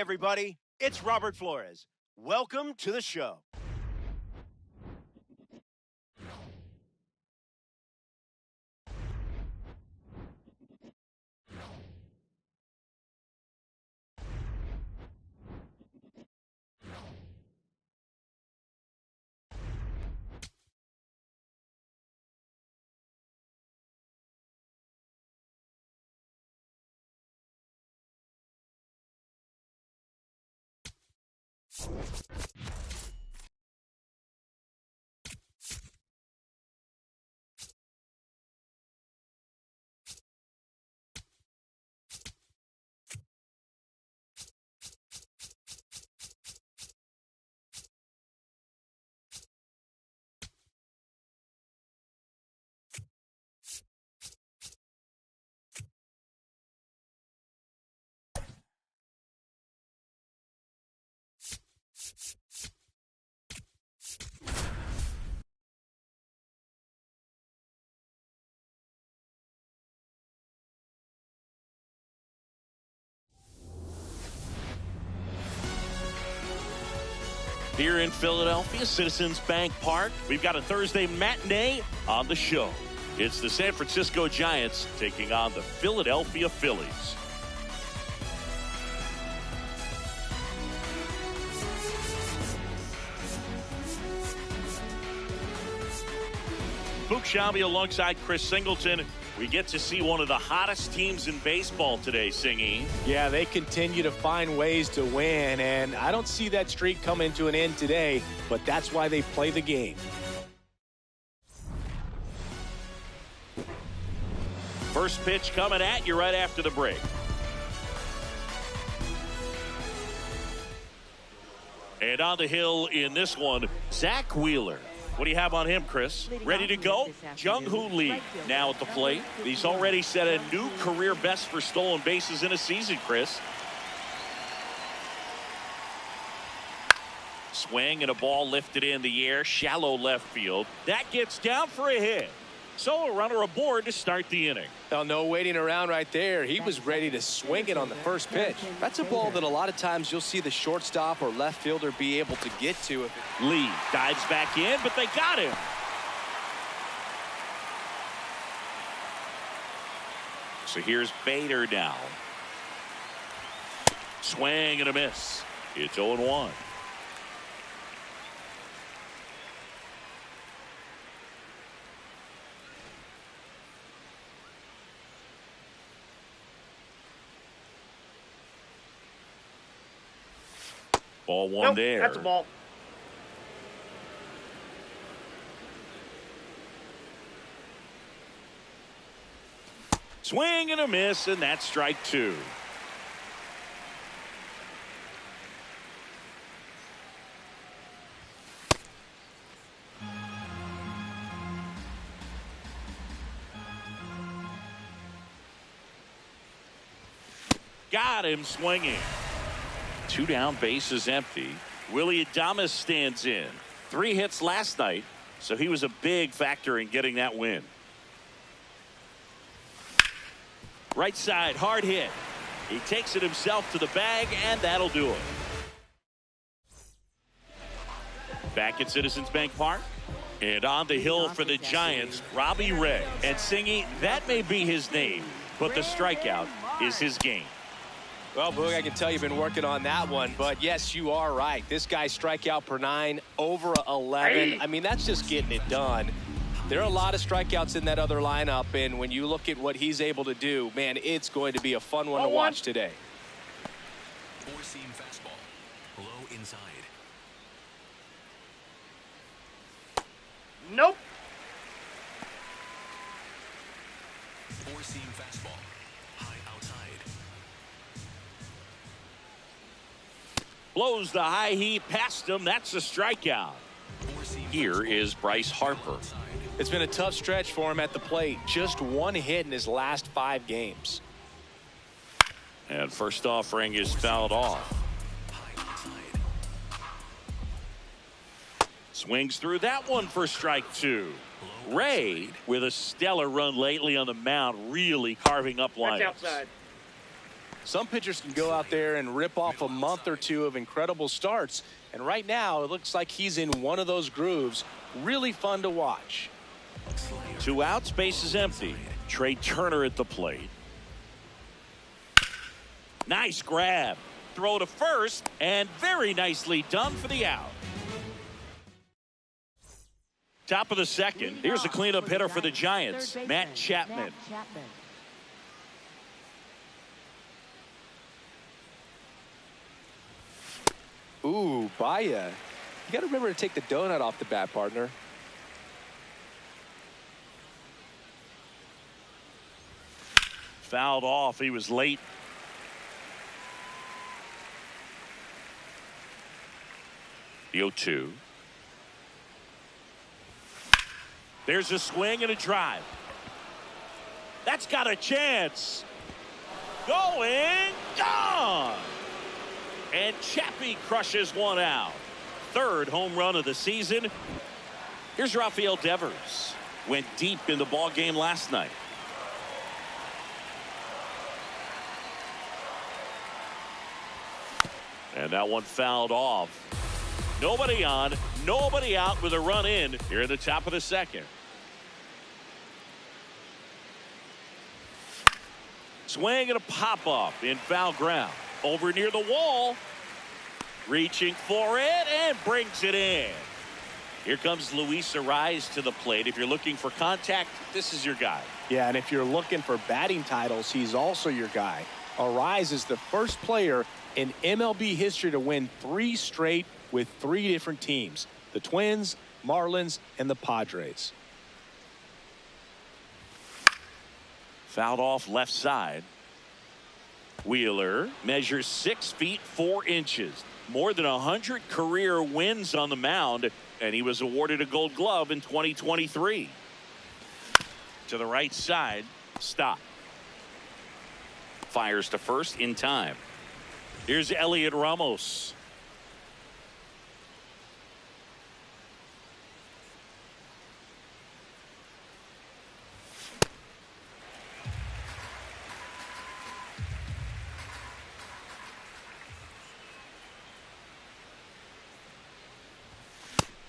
everybody. It's Robert Flores. Welcome to the show. Here in Philadelphia, Citizens Bank Park, we've got a Thursday matinee on the show. It's the San Francisco Giants taking on the Philadelphia Phillies. Luke Shabby alongside Chris Singleton. We get to see one of the hottest teams in baseball today, Singy. Yeah, they continue to find ways to win, and I don't see that streak coming to an end today, but that's why they play the game. First pitch coming at you right after the break. And on the hill in this one, Zach Wheeler. What do you have on him, Chris? Ready to go? Jung-Hoo Lee now at the plate. He's already set a new career best for stolen bases in a season, Chris. Swing and a ball lifted in the air, shallow left field. That gets down for a hit. So a runner aboard to start the inning. Well, no waiting around right there. He was ready to swing it on the first pitch. That's a ball that a lot of times you'll see the shortstop or left fielder be able to get to. Lee dives back in, but they got him. So here's Bader now. Swing and a miss. It's 0-1. Ball one nope, there. That's a ball. Swing and a miss, and that's strike two. Got him swinging. Two down, bases empty. Willie Adames stands in. 3 hits last night, so he was a big factor in getting that win. Right side, hard hit. He takes it himself to the bag, and that'll do it. Back at Citizens Bank Park. And on the hill for the Giants, Robbie Ray. And Singy, that may be his name, but the strikeout is his game. Well, Boog, I can tell you've been working on that one, but yes, you are right. This guy's strikeout per 9, over 11. I mean, that's just getting it done. There are a lot of strikeouts in that other lineup, and when you look at what he's able to do, man, it's going to be a fun one to watch today. Four-seam fastball, low inside. Nope. Four-seam fastball, high outside. Blows the high heat past him. That's a strikeout. Here is Bryce Harper. It's been a tough stretch for him at the plate. Just 1 hit in his last 5 games. And first offering is fouled off. Swings through that one for strike 2. Ray, with a stellar run lately on the mound, really carving up lines. That's outside. Some pitchers can go out there and rip off a month or two of incredible starts. And right now, it looks like he's in one of those grooves. Really fun to watch. 2 outs, base is empty. Trey Turner at the plate. Nice grab. Throw to first, and very nicely done for the out. Top of the second. Here's the cleanup hitter for the Giants, Matt Chapman. Ooh, Baya. You got to remember to take the donut off the bat, partner. Fouled off. He was late. The 0-2. There's a swing and a drive. That's got a chance. Going, gone. And Chappie crushes one out. 3rd home run of the season. Here's Rafael Devers. Went deep in the ball game last night. And that one fouled off. Nobody on, nobody out with a run in here at the top of the second. Swing and a pop-up in foul ground. Over near the wall. Reaching for it and brings it in. Here comes Luis Arraez to the plate. If you're looking for contact, this is your guy. Yeah, and if you're looking for batting titles, he's also your guy. Arraez is the first player in MLB history to win 3 straight with 3 different teams. The Twins, Marlins, and the Padres. Fouled off left side. Wheeler measures 6 feet 4 inches. More than 100 career wins on the mound, and he was awarded a Gold Glove in 2023. To the right side, stop. Fires to first in time. Here's Elliot Ramos.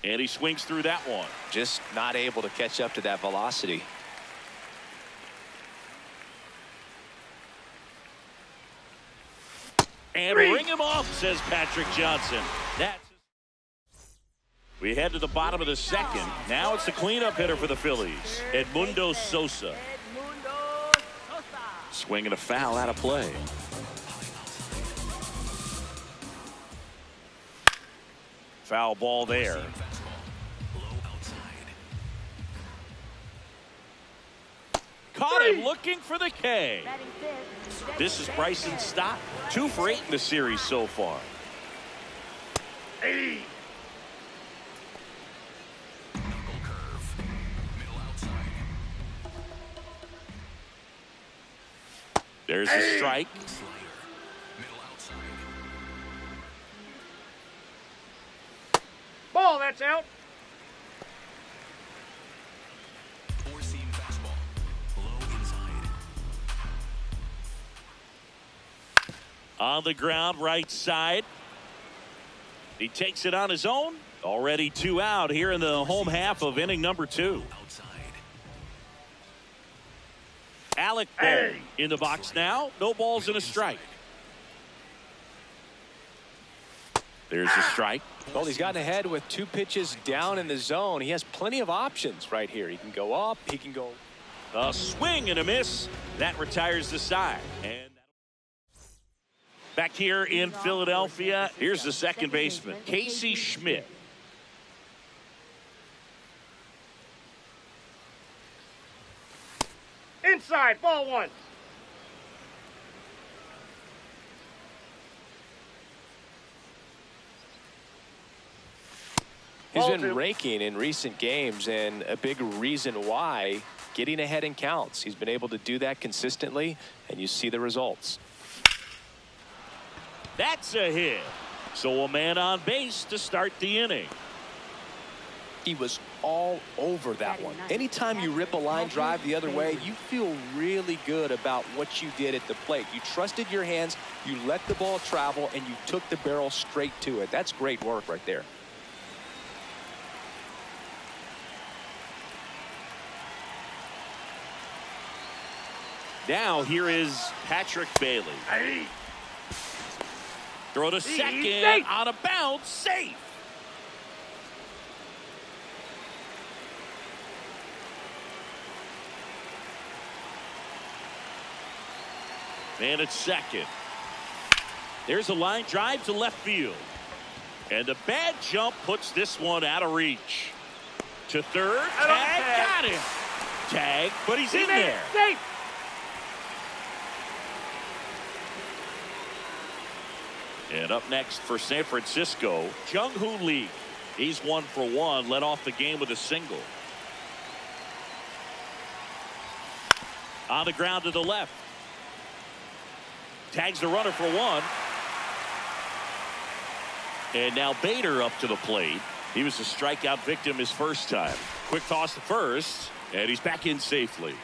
And he swings through that one. Just not able to catch up to that velocity. And ring him off, says Patrick Johnson. We head to the bottom of the second. Now it's the cleanup hitter for the Phillies, Edmundo Sosa. Swinging a foul out of play. Foul ball there. Caught him looking for the K. This is Bryson Stott. 2 for 8 in the series so far. There's a strike. Ball, that's out. 4-seam fastball. Low inside. On the ground, right side. He takes it on his own. Already 2 out here in the home half of inning number 2. Outside. Alec Bohm in the box now. No balls and a strike. There's a strike. Well, he's gotten ahead with 2 pitches down in the zone. He has plenty of options right here. He can go up. He can go. A swing and a miss. That retires the side. And back here in Philadelphia, here's the second baseman, Casey Schmidt. Inside, ball 1. He's Ball been 2. raking in recent games, and a big reason why, getting ahead in counts. He's been able to do that consistently, and you see the results. That's a hit. So a man on base to start the inning. He was all over that one. Anytime you rip a line drive the other way, you feel really good about what you did at the plate. You trusted your hands, you let the ball travel, and you took the barrel straight to it. That's great work right there. Now here is Patrick Bailey. Hey. Throw to second, on a bounce, safe. And it's second. There's a line drive to left field. And a bad jump puts this one out of reach. To third, tag, got him. Tag, but he's in there. Safe. And up next for San Francisco, Jung-Hoo Lee. He's 1 for 1, led off the game with a single. On the ground to the left. Tags the runner for 1. And now Bader up to the plate. He was a strikeout victim his first time. Quick toss to first, and he's back in safely.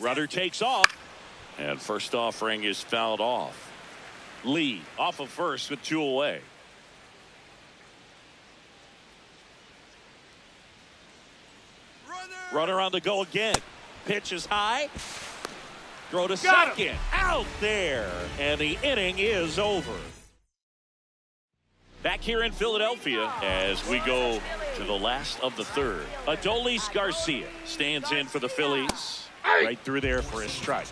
Runner takes off, and first offering is fouled off. Lee off of first with 2 away. Runner on the go again. Pitch is high. Throw to second. Out there, and the inning is over. Back here in Philadelphia as we go to the last of the third. Adolis Garcia stands in for the Phillies. Right through there for his strike.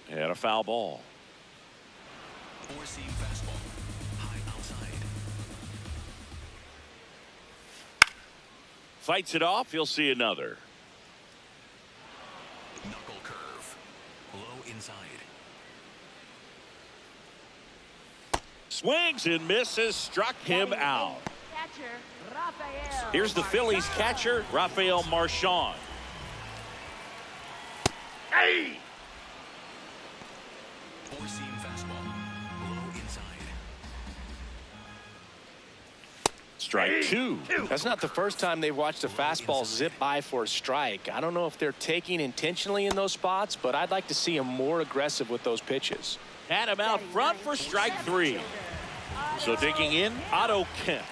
And a foul ball. Four-seam fastball. High outside. Fights it off. You'll see another. Knuckle curve. Low inside. Swings and misses. Struck him out. Here's the Phillies catcher, Rafael Marchand. Hey. Four-seam fastball. Low inside. Strike 2. That's not the first time they've watched a fastball zip by for a strike. I don't know if they're taking intentionally in those spots, but I'd like to see him more aggressive with those pitches. Had him out front for strike 3. So digging in, Otto Kemp.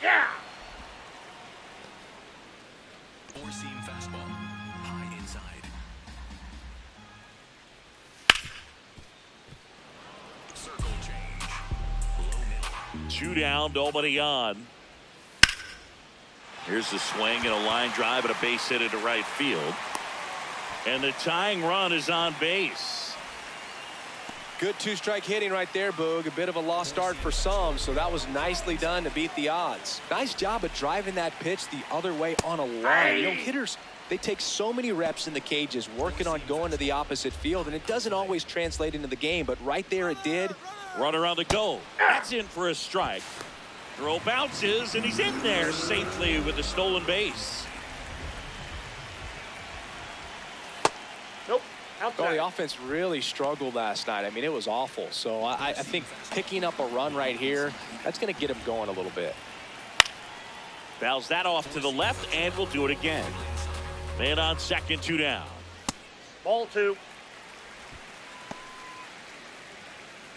Yeah. Four-seam fastball. High inside. Circle change. Low middle. 2 down, nobody on. Here's the swing and a line drive and a base hit into right field. And the tying run is on base. Good 2-strike hitting right there, Boog. A bit of a lost start for some, so that was nicely done to beat the odds. Nice job of driving that pitch the other way on a line. You know, hitters, they take so many reps in the cages working on going to the opposite field, and it doesn't always translate into the game, but right there it did. Runner on the go. That's in for a strike. Throw bounces, and he's in there safely with the stolen base. Nope. Outside. Well, the offense really struggled last night. I mean, it was awful. So I think picking up a run right here, that's going to get him going a little bit. Fouls that off to the left, and we'll do it again. Man on second, 2 down. Ball 2.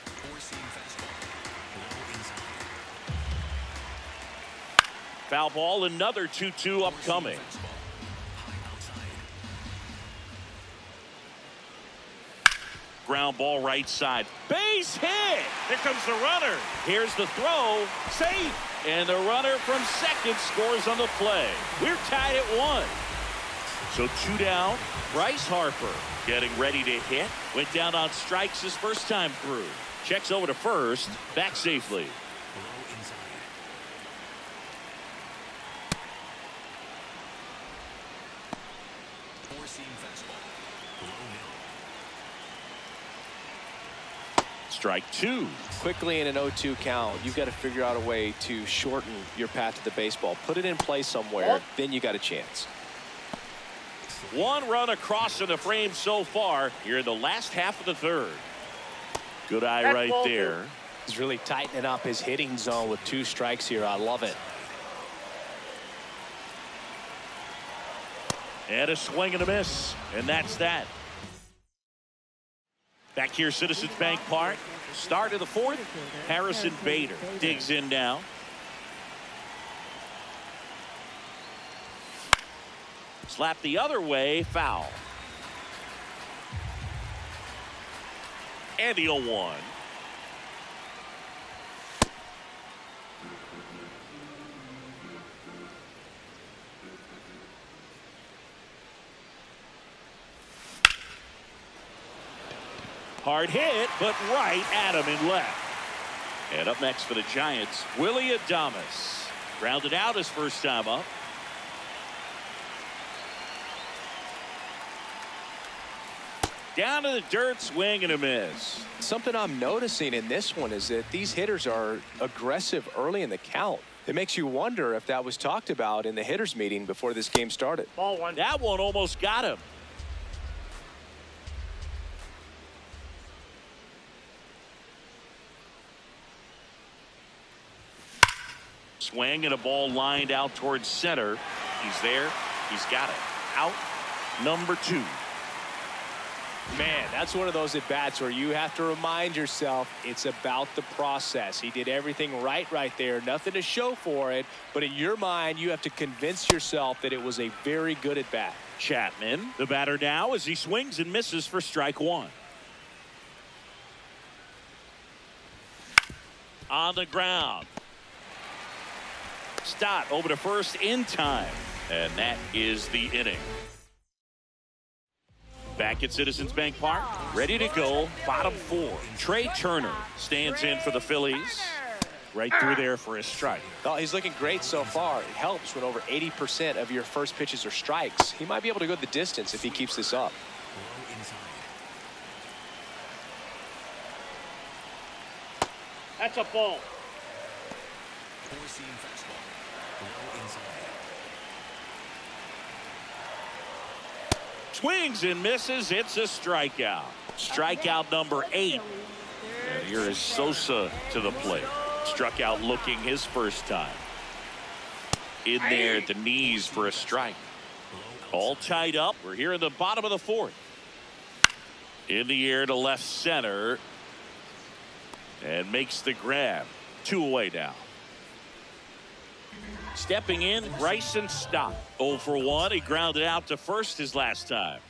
Four-seam fastball. Low inside. Foul ball, another 2-2 upcoming. High outside. Ground ball right side. Base hit. Here comes the runner. Here's the throw. Safe. And the runner from second scores on the play. We're tied at 1. So 2 down. Bryce Harper getting ready to hit. Went down on strikes his first time through. Checks over to first. Back safely. Low inside. Four-seam fastball. Low middle. Strike two. Quickly in an 0-2 count, you've got to figure out a way to shorten your path to the baseball. Put it in play somewhere, then you got a chance. One run across in the frame so far here in the last half of the third. Good eye That's right ball there. He's really tightening up his hitting zone with 2 strikes here. I love it. And a swing and a miss. And that's that. Back here, Citizens Bank Park. Start of the fourth. Harrison Bader digs in now. Slap the other way, foul. And the 0-1. Hard hit, but right at him in left. And up next for the Giants, Willie Adames. Grounded out his first time up. Down to the dirt, swing and a miss. Something I'm noticing in this one is that these hitters are aggressive early in the count. It makes you wonder if that was talked about in the hitters meeting before this game started. Ball one. That one almost got him. Swing and a ball lined out towards center. He's there. He's got it. Out number 2. Man, that's one of those at-bats where you have to remind yourself it's about the process. He did everything right there. Nothing to show for it. But in your mind, you have to convince yourself that it was a very good at-bat. Chapman, the batter now, as he swings and misses for strike 1. On the ground. Stott over to first in time. And that is the inning. Back at Citizens Bank Park, ready to go, bottom 4. Trey Turner stands in for the Phillies. Right through there for his strike. Oh, he's looking great so far. It helps when over 80% of your first pitches are strikes. He might be able to go the distance if he keeps this up. Low inside. That's a ball. 4-seam fastball. Low inside. Swings and misses. It's a strikeout. Strikeout number 8. And here is Sosa to the plate. Struck out looking his first time. In there at the knees for a strike. All tied up. We're here in the bottom of the 4th. In the air to left center. And makes the grab. 2 away now. Stepping in, Bryson Stott. 0 for 1. He grounded out to first his last time.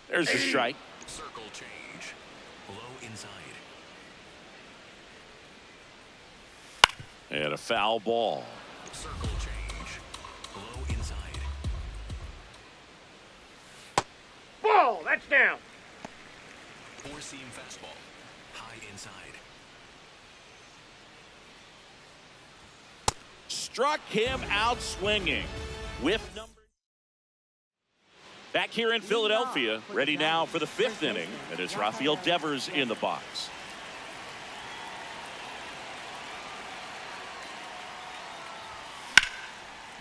There's the strike. Circle change. Low inside. And a foul ball. Circle change. Low inside. Ball. That's down. 4-seam fastball. High inside. Struck him out swinging. Whiff number. Back here in Philadelphia, ready now for the 5th inning. And it's Rafael Devers in the box.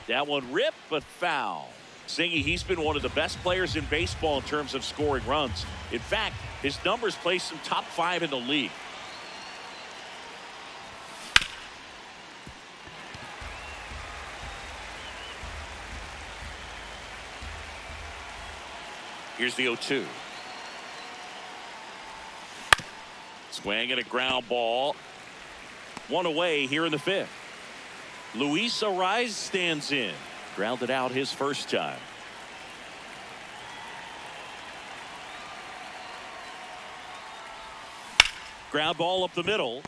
That one ripped, but foul. Singy, he's been one of the best players in baseball in terms of scoring runs. In fact, his numbers place him top 5 in the league. Here's the 0-2. Swing and a ground ball. 1 away here in the 5th. Luis Ariz stands in. Grounded out his first time. Ground ball up the middle.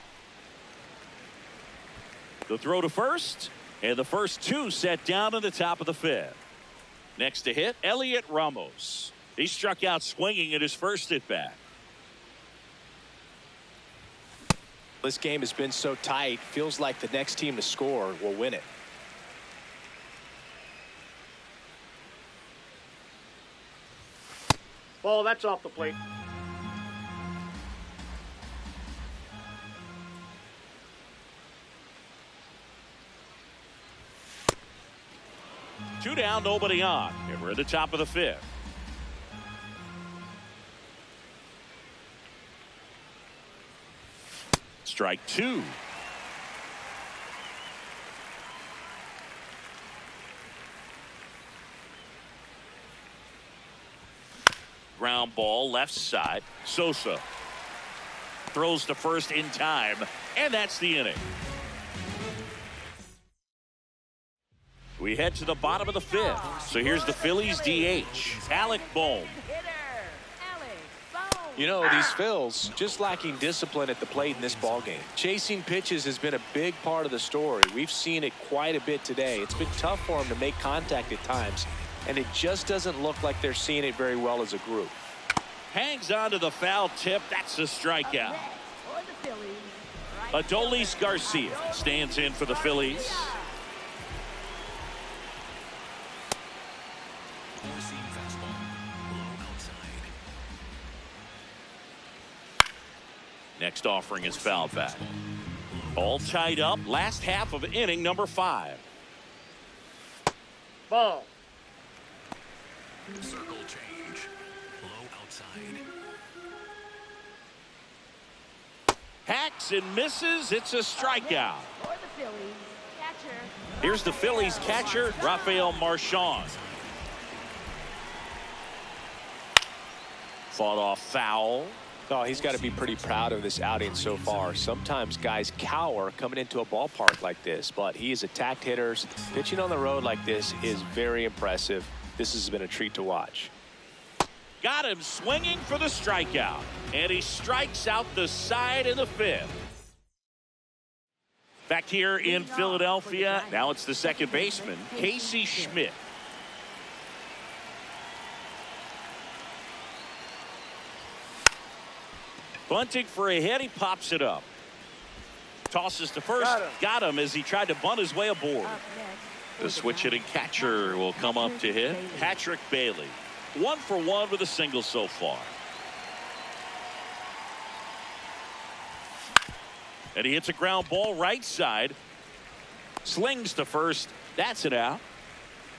The throw to first. And the first 2 set down in the top of the 5th. Next to hit, Elliot Ramos. He struck out swinging at his first at bat. This game has been so tight. Feels like the next team to score will win it. Ball. That's off the plate. 2 down, nobody on. And we're at the top of the 5th. Strike 2. Ground ball left side. Sosa throws to first in time, and that's the inning. We head to the bottom of the 5th. So here's the Phillies DH, Alec Bohm. You know, these Phils just lacking discipline at the plate in this ballgame. Chasing pitches has been a big part of the story. We've seen it quite a bit today. It's been tough for them to make contact at times, and it just doesn't look like they're seeing it very well as a group. Hangs on to the foul tip. That's a strikeout. Adolis Garcia stands in for the Phillies. Four-seam fastball. Low outside. Next offering is foul back. All tied up. Last half of inning number 5. Ball. Circle change. Low outside. Hacks and misses. It's a strikeout. Here's the Phillies catcher, Rafael Marchand. Fought off foul. Oh, he's got to be pretty proud of this outing so far. Sometimes guys cower coming into a ballpark like this, but he has attacked hitters. Pitching on the road like this is very impressive. This has been a treat to watch. Got him swinging for the strikeout. And he strikes out the side in the 5th. Back here in Philadelphia, now it's the second baseman, Casey Schmidt. Bunting for a hit, he pops it up. Tosses to first, got him as he tried to bunt his way aboard. The switch hitting catcher will come up to hit, Patrick Bailey. 1 for 1 with a single so far. And he hits a ground ball right side. Slings to first. That's it out.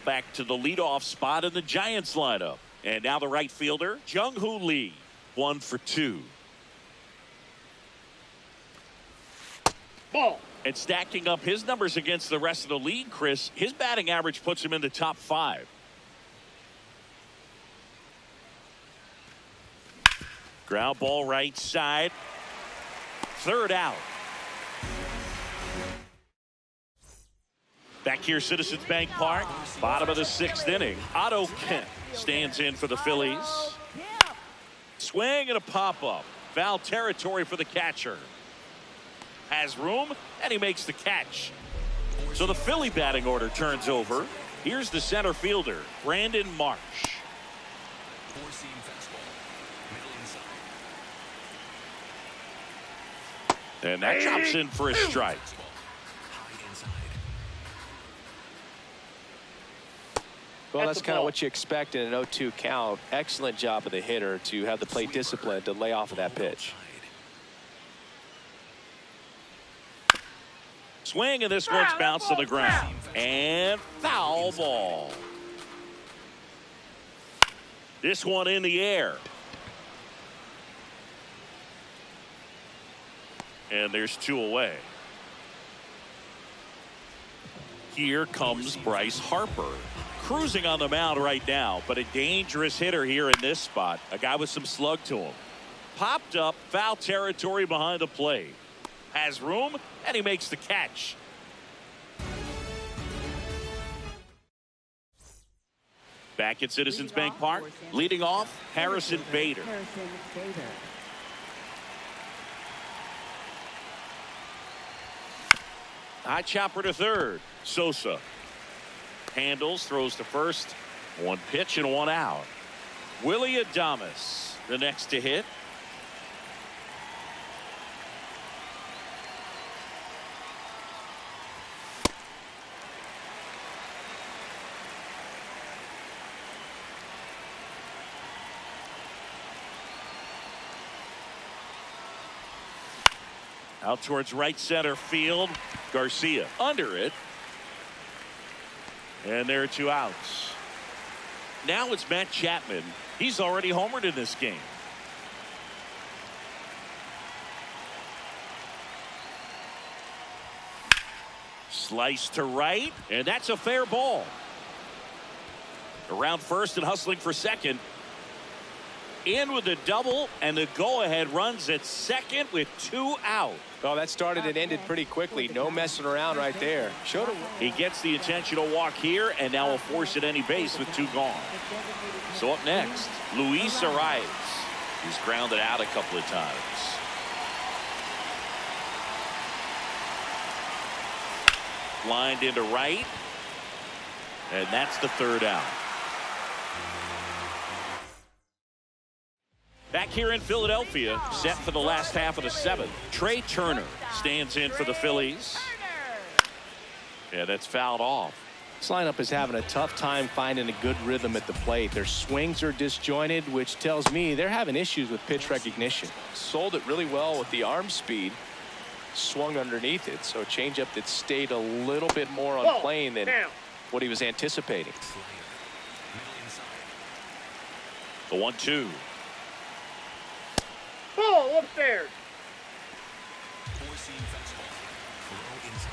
Back to the leadoff spot in the Giants lineup. And now the right fielder, Jung-Hoo Lee. 1 for 2. Ball. And stacking up his numbers against the rest of the league, Chris, his batting average puts him in the top 5. Ground ball right side. 3rd out. Back here, Citizens Bank Park, bottom of the 6th inning. Otto Kemp stands in for the Phillies. Swing and a pop-up. Foul territory for the catcher. Has room, and he makes the catch. So the Philly batting order turns over. Here's the center fielder, Brandon Marsh. Four-seam fastball. Middle inside. And that chops in for a strike. High inside. Well, That's that's the kind of ball. what you expect in an 0-2 count. Excellent job of the hitter to have the plate discipline to lay off of that pitch. Swing, and this one's bounced to the ground. And foul ball. This one in the air. And there's 2 away. Here comes Bryce Harper. Cruising on the mound right now, but a dangerous hitter here in this spot. A guy with some slug to him. Popped up, foul territory behind the plate. Has room, and he makes the catch. Back at Citizens Bank Park, leading off, Harrison Bader. High chopper to third. Sosa handles, throws to first. 1 pitch and 1 out. Willie Adames, the next to hit. Out towards right center field. Garcia under it. And there are 2 outs. Now it's Matt Chapman. He's already homered in this game. Slice to right, and that's a fair ball. Around first and hustling for second. In with the double, and the go-ahead runs at second with 2 out. Oh, that started and ended pretty quickly. No messing around right there. He gets the intentional walk here, and now will force at any base with 2 gone. So up next, Luis Arias. He's grounded out a couple of times. Lined into right, and that's the 3rd out. Back here in Philadelphia, set for the last half of the 7th. Trey Turner stands in for the Phillies. Yeah, that's fouled off. This lineup is having a tough time finding a good rhythm at the plate. Their swings are disjointed, which tells me they're having issues with pitch recognition. Sold it really well with the arm speed. Swung underneath it, so a changeup that stayed a little bit more on plane than what he was anticipating. The 1-2. Ball upstairs. Four-seam fastball. Low inside.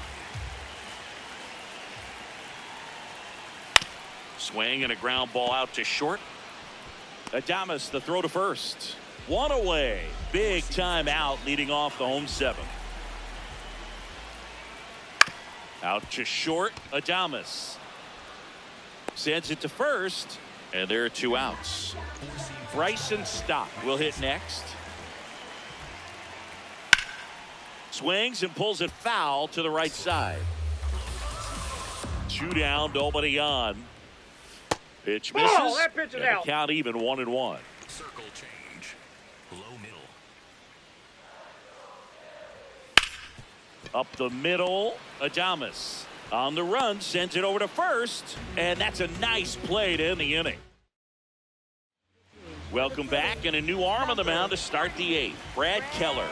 Swing and a ground ball out to short. Adames the throw to first. 1 away. Big time out leading off the home 7th. Out to short. Adames sends it to first, and there are 2 outs. Bryson Stott will hit next. Swings and pulls it foul to the right side. 2 down, nobody on. Pitch misses. Ball, that pitch is out. Count even 1-1. Circle change. Low middle. Up the middle, Adames on the run, sends it over to first, and that's a nice play to end the inning. Welcome back, and a new arm on the mound to start the 8th. Brad Keller.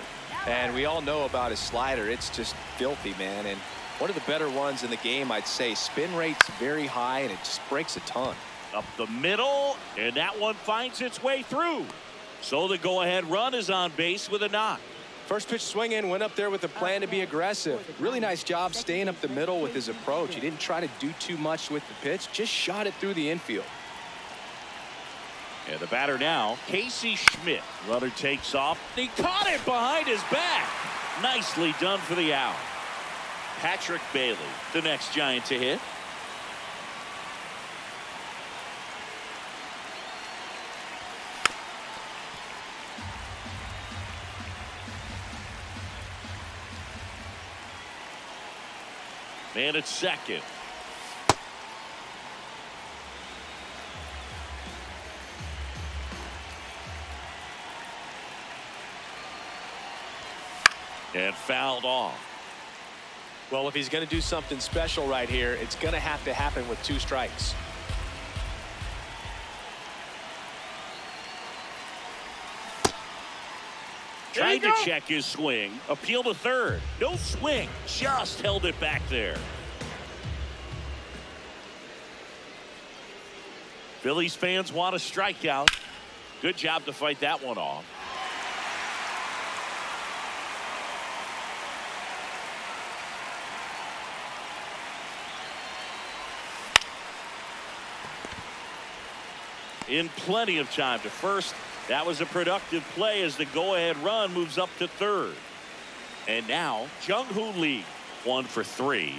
And we all know about his slider. It's just filthy, man. And one of the better ones in the game, I'd say. Spin rate's very high, and it just breaks a ton. Up the middle, and that one finds its way through. So the go-ahead run is on base with a knock. First pitch swing in, went up there with a plan to be aggressive. Really nice job staying up the middle with his approach. He didn't try to do too much with the pitch, just shot it through the infield. And the batter now, Casey Schmidt. Runner takes off. He caught it behind his back. Nicely done for the out. Patrick Bailey, the next Giant to hit. Man at second. And fouled off. Well, if he's going to do something special right here, it's going to have to happen with 2 strikes. Tried to check his swing. Appeal to third. No swing. Just held it back there. Phillies fans want a strikeout. Good job to fight that one off. In plenty of time to first. That was a productive play as the go-ahead run moves up to third. And now Jung-Hoo Lee, 1 for 3.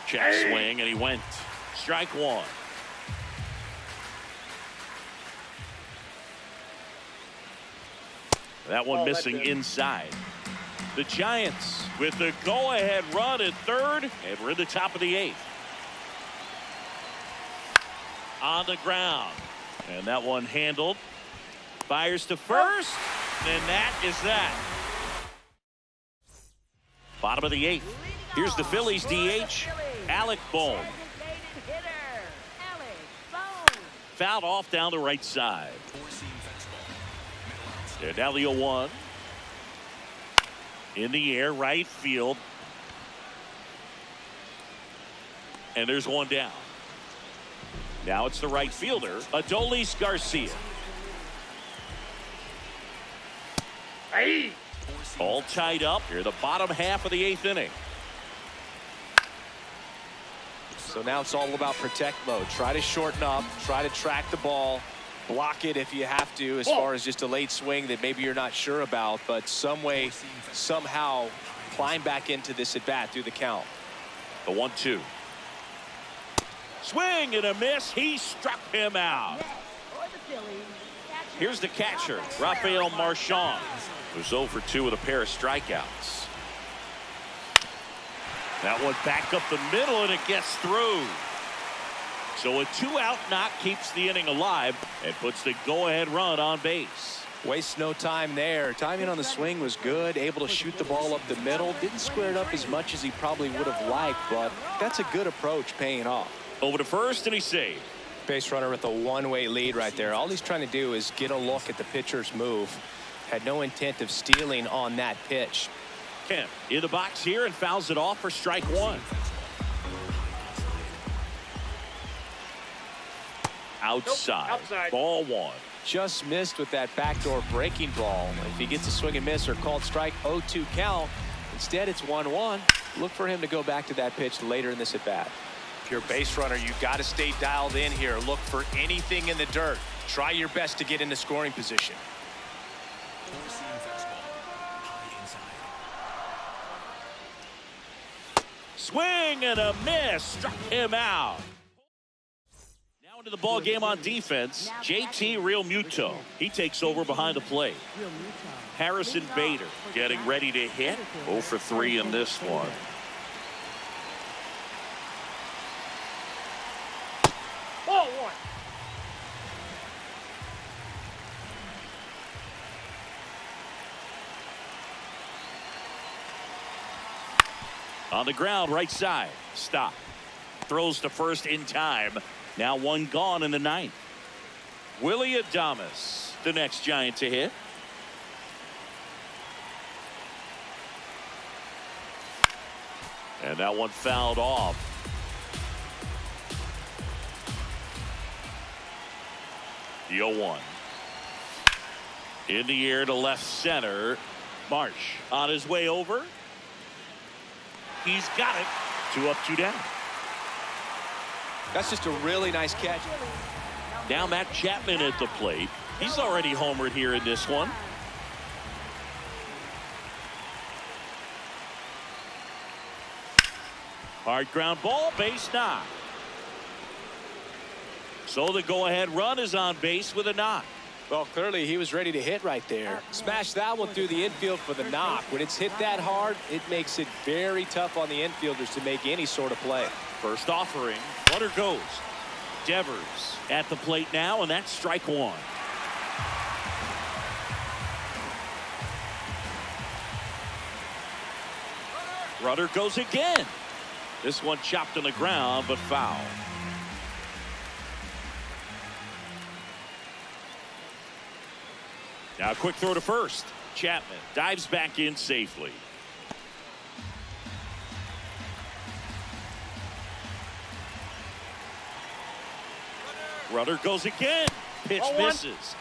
Check swing, and he went. Strike 1. That one missing inside. The Giants with the go-ahead run at third, and we're in the top of the 8th. On the ground, and that one handled. Fires to first, and that is that. Bottom of the 8th. Here's the Phillies DH, Alec Bohm. Fouled off down the right side. And now the 0-1. In the air, right field. And there's one down. Now it's the right fielder, Adolis Garcia. Hey. All tied up here, the bottom half of the 8th inning. So now it's all about protect mode. Try to shorten up, try to track the ball, block it if you have to, as far as just a late swing that maybe you're not sure about, but some way, somehow climb back into this at bat through the count. The 1-2. Swing and a miss. He struck him out. Here's the catcher, Rafael Marchand, who's 0 for 2 with a pair of strikeouts. That one back up the middle, and it gets through. So a 2-out knock keeps the inning alive and puts the go-ahead run on base. Wastes no time there. Timing on the swing was good, able to shoot the ball up the middle. Didn't square it up as much as he probably would have liked, but that's a good approach paying off. Over to first, and he saved. Base runner with a one-way lead right there. All he's trying to do is get a look at the pitcher's move. Had no intent of stealing on that pitch. Kemp in the box here and fouls it off for strike 1. Outside. Nope, outside. Ball 1. Just missed with that backdoor breaking ball. If he gets a swing and miss or called strike, 0-2 count. Instead, it's 1-1. Look for him to go back to that pitch later in this at bat. If you're a base runner, you've got to stay dialed in here. Look for anything in the dirt. Try your best to get into scoring position. Four-seam fastball. High inside. Swing and a miss. Struck him out. Now into the ball game on defense, JT Realmuto. He takes over behind the plate. Harrison Bader getting ready to hit. 0 for 3 in this one. Ball 1. On the ground, right side. Stop. Throws to first in time. Now 1 gone in the 9th. Willie Adames, the next Giant to hit. And that one fouled off. The 0-1. In the air to left center. Marsh on his way over. He's got it. 2 up, 2 down. That's just a really nice catch. Now Matt Chapman at the plate. He's already homered here in this one. Hard ground ball, base knock. So the go-ahead run is on base with a knock. Well, clearly he was ready to hit right there. Smash that one through the infield for the knock. When it's hit that hard, it makes it very tough on the infielders to make any sort of play. First offering, runner goes. Devers at the plate now, and that's strike 1. Runner goes again. This one chopped on the ground, but foul. Now a quick throw to first. Chapman dives back in safely. Runner goes again. Pitch misses.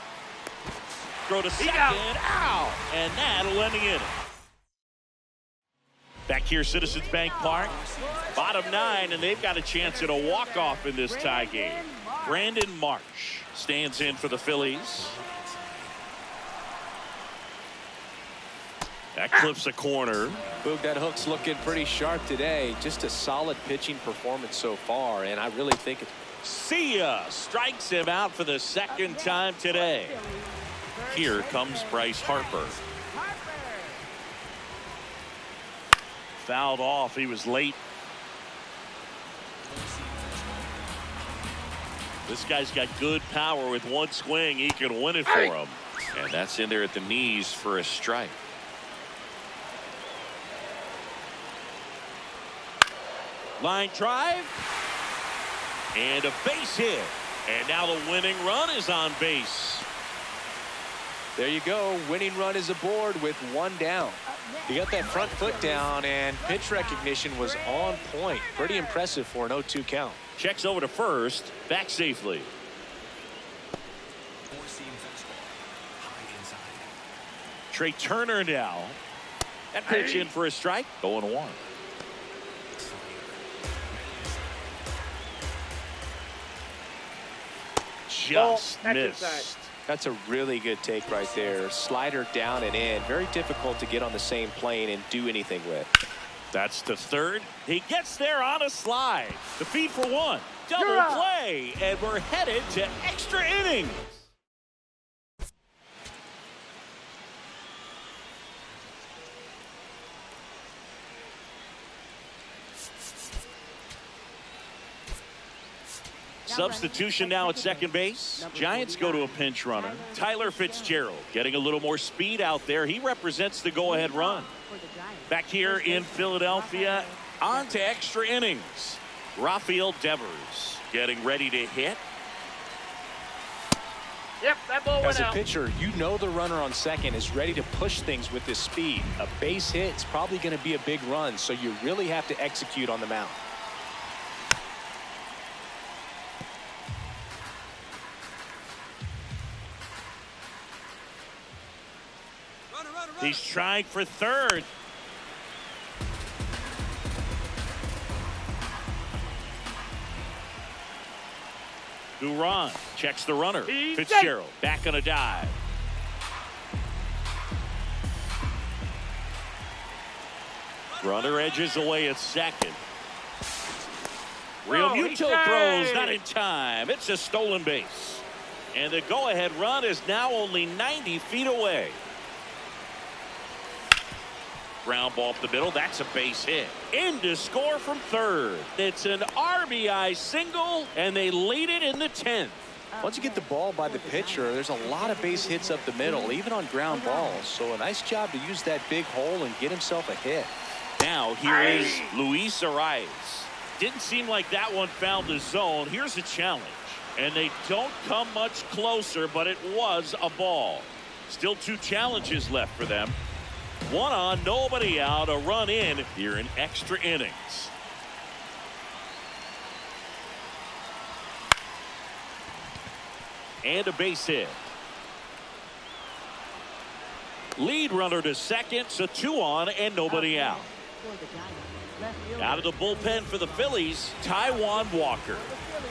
Throw to second. Out. And that'll end the inning. Back here, Citizens Bank Park. Bottom 9, and they've got a chance at a walk-off in this tie game. Brandon Marsh stands in for the Phillies. That clips a corner. Boog, that hook's looking pretty sharp today. Just a solid pitching performance so far, and I really think it's... See ya! Strikes him out for the 2nd time today. Here comes Bryce Harper. Fouled off. He was late. This guy's got good power. With one swing, he can win it for him. And that's in there at the knees for a strike. Line drive. And a base hit. And now the winning run is on base. There you go. Winning run is aboard with one down. He got that front foot down, and pitch recognition was on point. Pretty impressive for an 0-2 count. Checks over to first. Back safely. Four-seam fastball. High inside. Trey Turner now. That pitch in for a strike. 0-1. Just missed. That's a really good take right there. Slider down and in. Very difficult to get on the same plane and do anything with. That's the third. He gets there on a slide. The feed for one. Double play. And we're headed to extra innings. Substitution now at second base. Giants go to a pinch runner. Tyler Fitzgerald getting a little more speed out there. He represents the go-ahead run. Back here in Philadelphia, on to extra innings. Rafael Devers getting ready to hit. Yep, that ball went As a out. pitcher, you know the runner on second is ready to push things with this speed. A base hit is probably going to be a big run, so you really have to execute on the mound. He's trying for third. Duran checks the runner. Fitzgerald back on a dive. Runner edges away at second. Real Muto throws not in time. It's a stolen base. And the go-ahead run is now only 90 feet away. Ground ball up the middle. That's a base hit. In to score from third. It's an RBI single, and they lead it in the 10th. Once you get the ball by the pitcher, there's a lot of base hits up the middle, even on ground balls. So a nice job to use that big hole and get himself a hit. Now here is Luis Arias. Didn't seem like that one found the zone. Here's a challenge. And they don't come much closer, but it was a ball. Still two challenges left for them. One on, nobody out, a run in here in extra innings. And a base hit. Lead runner to second, so two on and nobody out. Out of the bullpen for the Phillies, Taijuan Walker.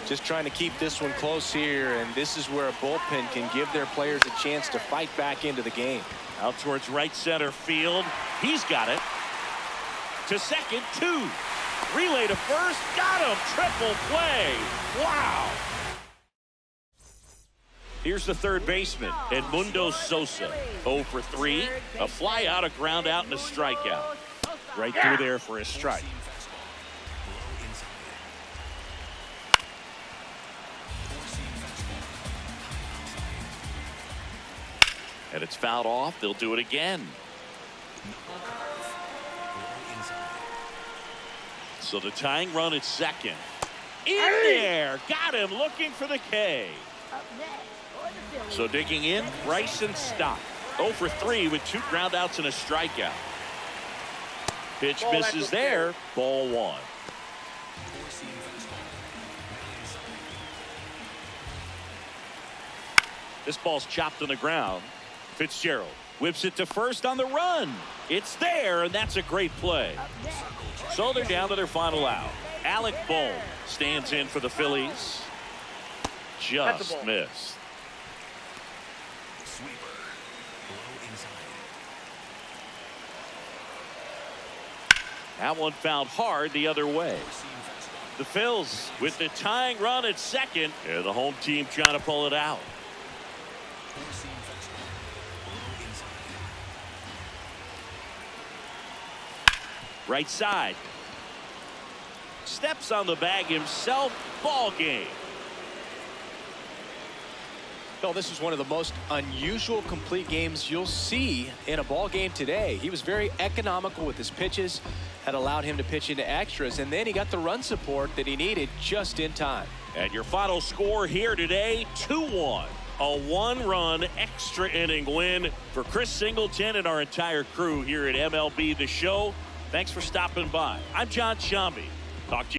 Just trying to keep this one close here, and this is where a bullpen can give their players a chance to fight back into the game. Out towards right center field. He's got it. To second, two. Relay to first. Got him. Triple play. Wow. Here's the third baseman, Edmundo Sosa. 0 for 3. A fly out, a ground out, and a strikeout. Right through there for a strike. Four-seam fastball. Low inside. Four-seam fastball. High outside. And it's fouled off. They'll do it again. Low inside. So the tying run at second. In there. Got him looking for the K. So digging in, Bryson Stott. 0 for 3 with 2 ground outs and a strikeout. Pitch misses there. Ball 1. Four-seam fastball. Low inside. This ball's chopped on the ground. Fitzgerald whips it to first on the run. It's there, and that's a great play. So they're down to their final out. Alec Bohm stands in for the Phillies. Just missed. Sweeper. Low inside. That one fouled hard the other way. Four-seam fastball. The Phils with the tying run at second. And the home team trying to pull it out. Four-seam fastball. Low inside. Right side. Steps on the bag himself. Ball game. Well, this was one of the most unusual complete games you'll see in a ball game today. He was very economical with his pitches, had allowed him to pitch into extras, and then he got the run support that he needed just in time. And your final score here today, 2-1. A one-run extra inning win for Chris Singleton and our entire crew here at MLB The Show. Thanks for stopping by. I'm John Shambi. Talk to you.